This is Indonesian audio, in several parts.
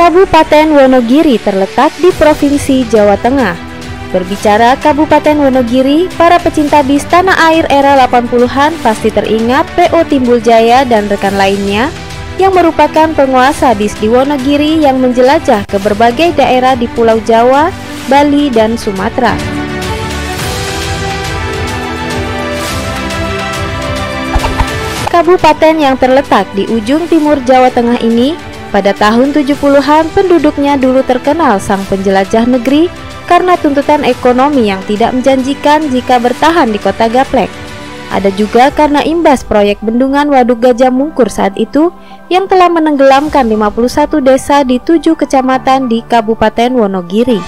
Kabupaten Wonogiri terletak di Provinsi Jawa Tengah. Berbicara Kabupaten Wonogiri, para pecinta bis tanah air era 80-an pasti teringat PO Timbul Jaya dan rekan lainnya yang merupakan penguasa bis di Wonogiri yang menjelajah ke berbagai daerah di Pulau Jawa, Bali, dan Sumatera. Kabupaten yang terletak di ujung timur Jawa Tengah ini, pada tahun 70-an penduduknya dulu terkenal sang penjelajah negeri karena tuntutan ekonomi yang tidak menjanjikan jika bertahan di kota Gaplek. Ada juga karena imbas proyek bendungan Waduk Gajah Mungkur saat itu yang telah menenggelamkan 51 desa di 7 kecamatan di Kabupaten Wonogiri.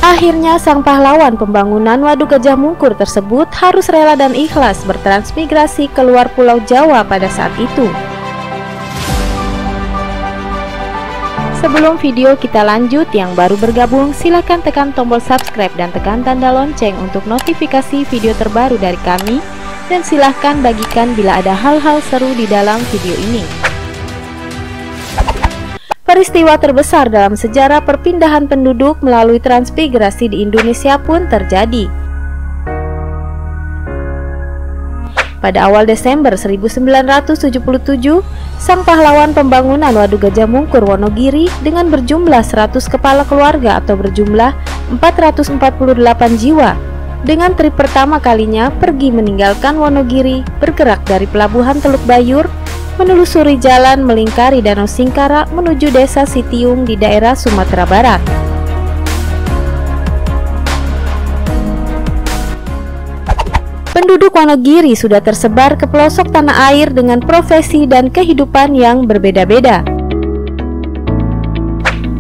Akhirnya sang pahlawan pembangunan Waduk Gajah Mungkur tersebut harus rela dan ikhlas bertransmigrasi keluar Pulau Jawa pada saat itu. Sebelum video kita lanjut, yang baru bergabung silahkan tekan tombol subscribe dan tekan tanda lonceng untuk notifikasi video terbaru dari kami, dan silahkan bagikan bila ada hal-hal seru di dalam video ini. Peristiwa terbesar dalam sejarah perpindahan penduduk melalui transmigrasi di Indonesia pun terjadi. Pada awal Desember 1977, sang pahlawan pembangunan Waduk Gajah Mungkur Wonogiri dengan berjumlah 100 kepala keluarga atau berjumlah 448 jiwa, dengan trip pertama kalinya pergi meninggalkan Wonogiri, bergerak dari pelabuhan Teluk Bayur, menelusuri jalan melingkari Danau Singkara menuju desa Sitiung di daerah Sumatera Barat. Penduduk Wonogiri sudah tersebar ke pelosok tanah air dengan profesi dan kehidupan yang berbeda-beda.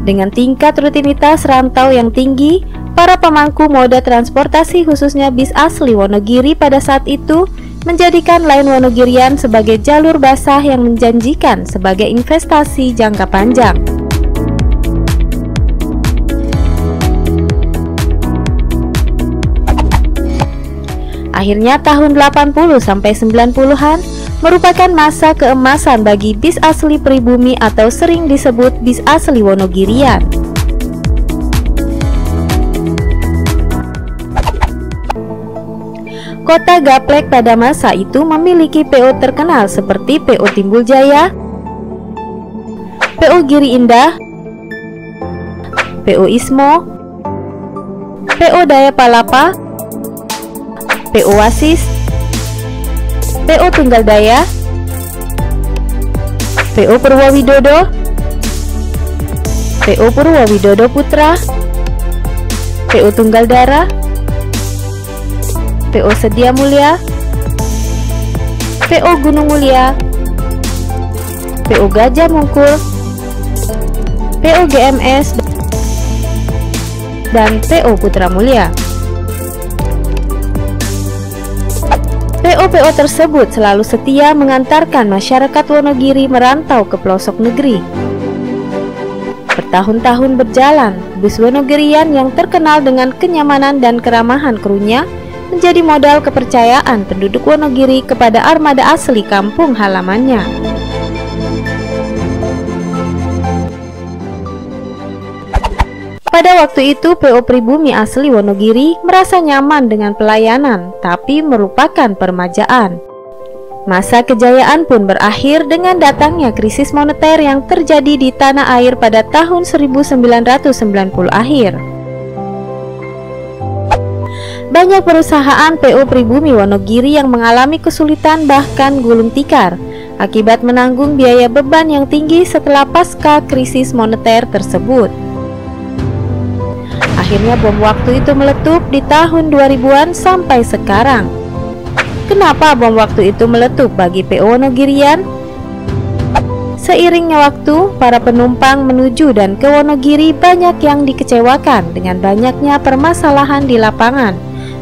Dengan tingkat rutinitas rantau yang tinggi, para pemangku moda transportasi khususnya bis asli Wonogiri pada saat itu menjadikan Line Wonogirian sebagai jalur basah yang menjanjikan sebagai investasi jangka panjang. Akhirnya tahun 80-90-an merupakan masa keemasan bagi bis asli pribumi atau sering disebut bis asli Wonogirian. Kota Gaplek pada masa itu memiliki PO terkenal seperti PO Timbul Jaya, PO Giri Indah, PO Ismo, PO Daya Palapa, PO Wasis, PO Tunggal Daya, PO Purwowidodo, PO Purwowidodo Putra, PO Tunggal Dara, PO Sedia Mulia, PO Gunung Mulia, PO Gajah Mungkur, PO GMS, dan PO Putra Mulia. PO-PO tersebut selalu setia mengantarkan masyarakat Wonogiri merantau ke pelosok negeri. Bertahun-tahun berjalan, bus Wonogirian yang terkenal dengan kenyamanan dan keramahan krunya menjadi modal kepercayaan penduduk Wonogiri kepada armada asli kampung halamannya. Pada waktu itu, PO pribumi asli Wonogiri merasa nyaman dengan pelayanan, tapi merupakan permajaan. Masa kejayaan pun berakhir dengan datangnya krisis moneter yang terjadi di tanah air pada tahun 1990 akhir. Banyak perusahaan PO pribumi Wonogiri yang mengalami kesulitan bahkan gulung tikar akibat menanggung biaya beban yang tinggi setelah pasca krisis moneter tersebut. Akhirnya bom waktu itu meletup di tahun 2000-an sampai sekarang. Kenapa bom waktu itu meletup bagi PO Wonogirian? Seiringnya waktu, para penumpang menuju dan ke Wonogiri banyak yang dikecewakan dengan banyaknya permasalahan di lapangan,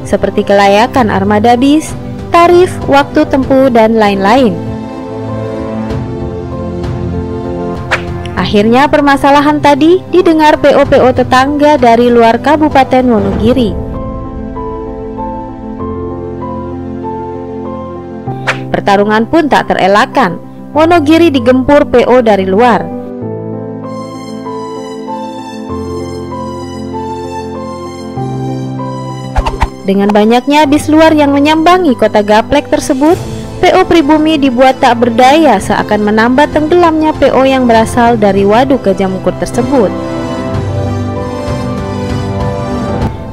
seperti kelayakan armada bis, tarif, waktu tempuh, dan lain-lain. Akhirnya permasalahan tadi didengar PO-PO tetangga dari luar Kabupaten Wonogiri. Pertarungan pun tak terelakkan. Wonogiri digempur PO dari luar. Dengan banyaknya bis luar yang menyambangi kota Gaplek tersebut, PO pribumi dibuat tak berdaya seakan menambah tenggelamnya PO yang berasal dari Waduk Gajah Mungkur tersebut.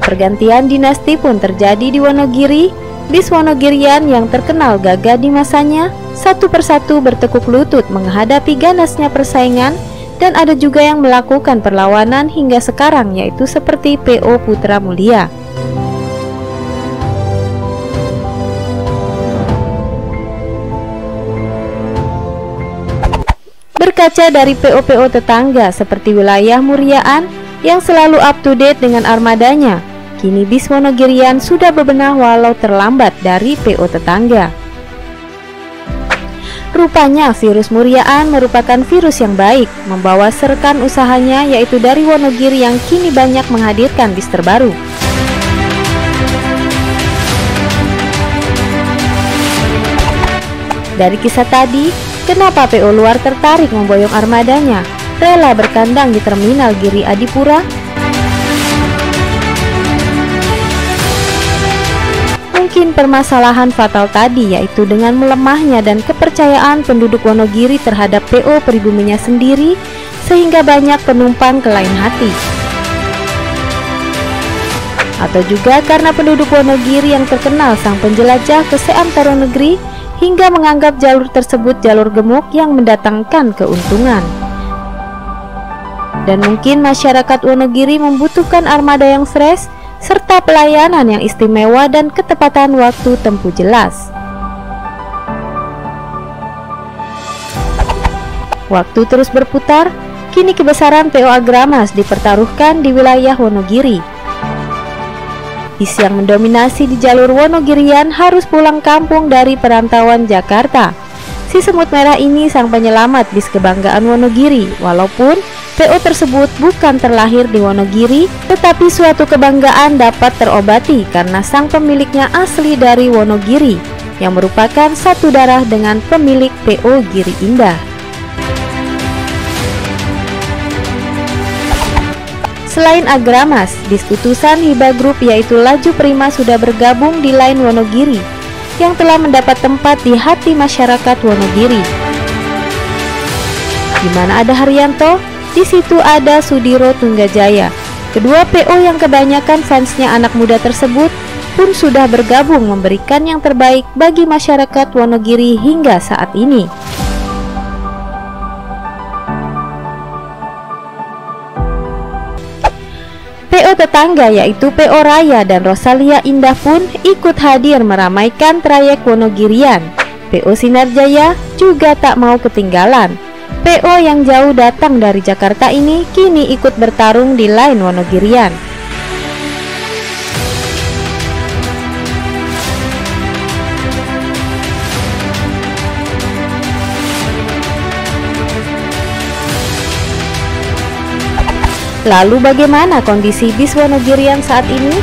Pergantian dinasti pun terjadi di Wonogiri. Bis Wonogirian yang terkenal gagah di masanya satu persatu bertekuk lutut menghadapi ganasnya persaingan, dan ada juga yang melakukan perlawanan hingga sekarang, yaitu seperti PO Putra Mulia. Berkaca dari PO-PO tetangga seperti wilayah Muryaan yang selalu up to date dengan armadanya, kini bis Wonogirian sudah bebenah walau terlambat dari PO tetangga. Rupanya virus Muryaan merupakan virus yang baik, membawa serkan usahanya yaitu dari Wonogiri yang kini banyak menghadirkan bis terbaru. Dari kisah tadi, kenapa PO luar tertarik memboyong armadanya, rela berkandang di Terminal Giri Adipura? Mungkin permasalahan fatal tadi yaitu dengan melemahnya dan kepercayaan penduduk Wonogiri terhadap PO pribuminya sendiri, sehingga banyak penumpang ke lain hati. Atau juga karena penduduk Wonogiri yang terkenal sang penjelajah ke seantero negeri hingga menganggap jalur tersebut jalur gemuk yang mendatangkan keuntungan. Dan mungkin masyarakat Wonogiri membutuhkan armada yang fresh serta pelayanan yang istimewa dan ketepatan waktu tempuh jelas. Waktu terus berputar, kini kebesaran PO Agramas dipertaruhkan di wilayah Wonogiri. Bis yang mendominasi di jalur Wonogirian harus pulang kampung dari perantauan Jakarta. Si semut merah ini sang penyelamat bis kebanggaan Wonogiri, walaupun PO tersebut bukan terlahir di Wonogiri, tetapi suatu kebanggaan dapat terobati karena sang pemiliknya asli dari Wonogiri, yang merupakan satu darah dengan pemilik PO Giri Indah. Selain Agramas, bis utusan Hiba Group yaitu Laju Prima sudah bergabung di Line Wonogiri, yang telah mendapat tempat di hati masyarakat Wonogiri. Di mana ada Haryanto, di situ ada Sudiro Tunggajaya. Kedua PO yang kebanyakan fansnya anak muda tersebut pun sudah bergabung memberikan yang terbaik bagi masyarakat Wonogiri hingga saat ini. PO tetangga yaitu PO Raya dan Rosalia Indah pun ikut hadir meramaikan trayek Wonogirian. PO Sinar Jaya juga tak mau ketinggalan. PO yang jauh datang dari Jakarta ini kini ikut bertarung di Line Wonogirian. Lalu bagaimana kondisi bis Wonogirian saat ini?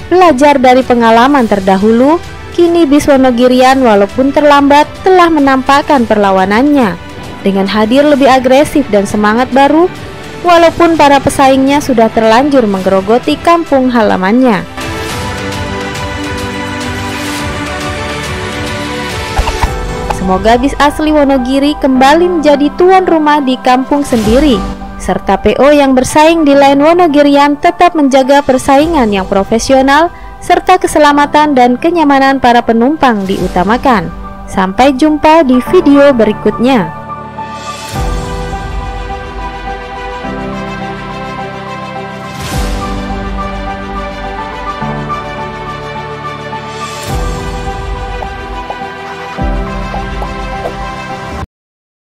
Belajar dari pengalaman terdahulu, kini bis Wonogirian walaupun terlambat telah menampakkan perlawanannya dengan hadir lebih agresif dan semangat baru, walaupun para pesaingnya sudah terlanjur menggerogoti kampung halamannya. Semoga bis asli Wonogiri kembali menjadi tuan rumah di kampung sendiri, serta PO yang bersaing di Line Wonogirian tetap menjaga persaingan yang profesional serta keselamatan dan kenyamanan para penumpang diutamakan. Sampai jumpa di video berikutnya.